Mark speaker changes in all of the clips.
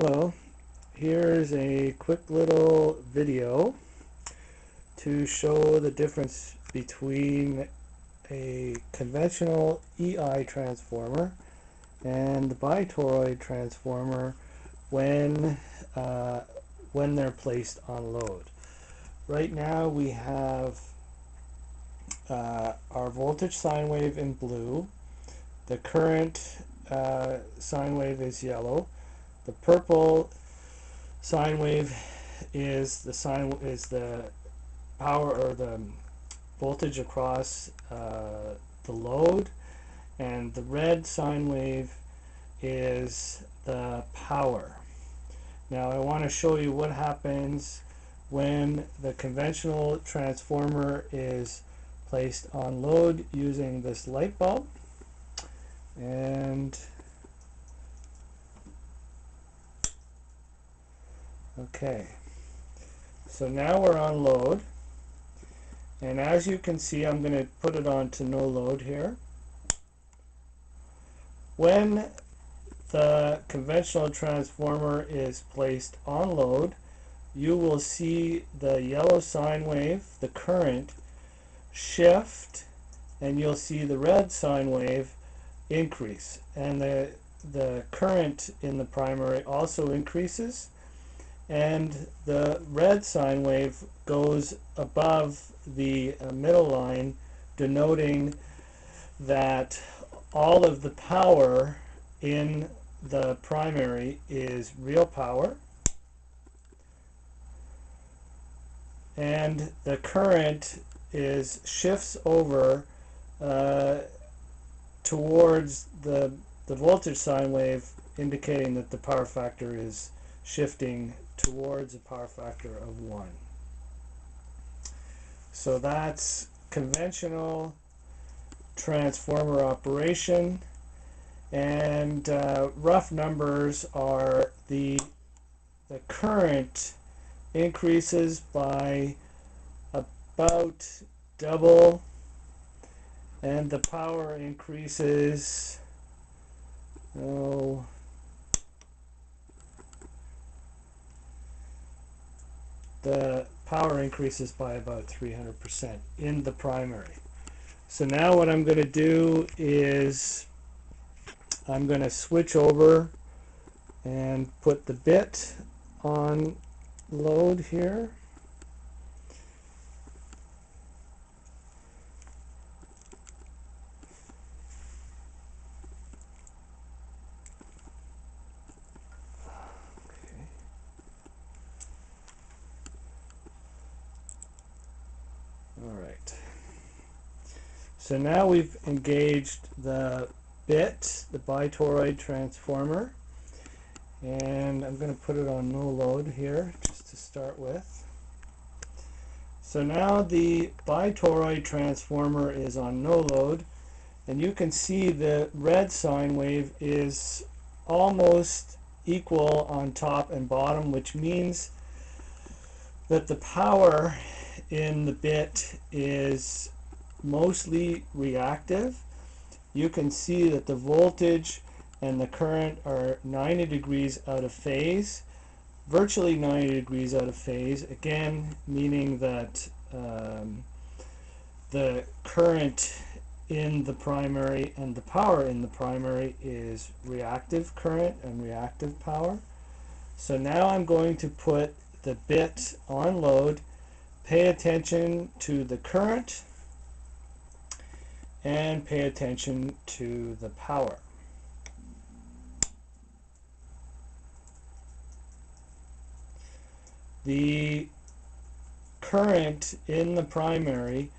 Speaker 1: Hello, here's a quick little video to show the difference between a conventional EI transformer and the Bi-Toroid transformer when they're placed on load. Right now we have our voltage sine wave in blue, the current sine wave is yellow, the purple sine wave is the power or the voltage across the load, and the red sine wave is the power. Now I want to show you what happens when the conventional transformer is placed on load using this light bulb. And okay, so now we're on load, and as you can see, I'm going to put it on to no load here. When the conventional transformer is placed on load, you will see the yellow sine wave, the current, shift, and you'll see the red sine wave increase, and the current in the primary also increases, and the red sine wave goes above the middle line, denoting that all of the power in the primary is real power, and the current shifts over towards the voltage sine wave, indicating that the power factor is shifting towards a power factor of 1. So that's conventional transformer operation, and rough numbers are the current increases by about double, and the power increases by about 300% in the primary. So now what I'm going to do is I'm going to switch over and put the bit on load here. Alright, so now we've engaged the bit, the Bi-Toroid transformer, and I'm going to put it on no load here just to start with. So now the Bi-Toroid transformer is on no load, and you can see the red sine wave is almost equal on top and bottom, which means that the power in the bit is mostly reactive. You can see that the voltage and the current are 90 degrees out of phase, virtually 90 degrees out of phase, again meaning that the current in the primary and the power in the primary is reactive current and reactive power. So now I'm going to put the bit on load. Pay attention to the current and pay attention to the power. The current in the primary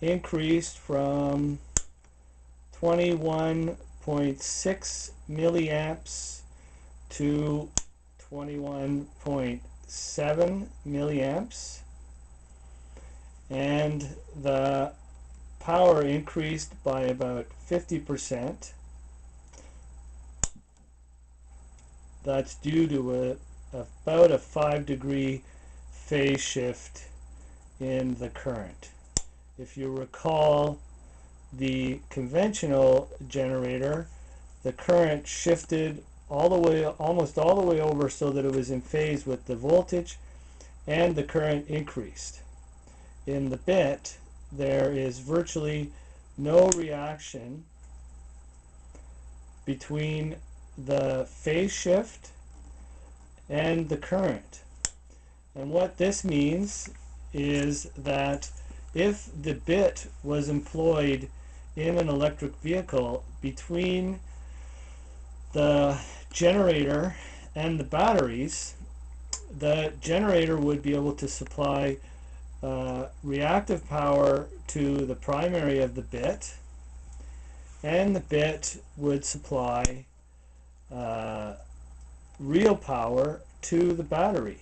Speaker 1: increased from 21.6 milliamps to 21.7 milliamps, and the power increased by about 50%. That's due to about a 5-degree phase shift in the current. If you recall the conventional generator, the current shifted all the way, almost all the way over, so that it was in phase with the voltage, and the current increased. In the bit, there is virtually no reaction between the phase shift and the current. And what this means is that if the bit was employed in an electric vehicle between the generator and the batteries, the generator would be able to supply reactive power to the primary of the bit, and the bit would supply real power to the battery.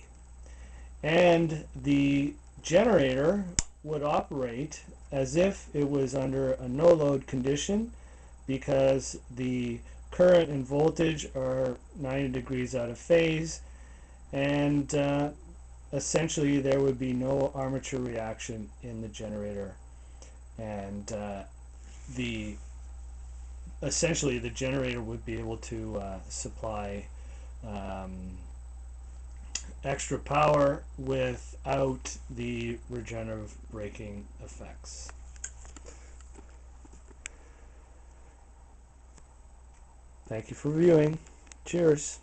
Speaker 1: And the generator would operate as if it was under a no-load condition, because the current and voltage are 90 degrees out of phase, and essentially there would be no armature reaction in the generator, and essentially the generator would be able to supply extra power without the regenerative braking effects. Thank you for viewing. Cheers.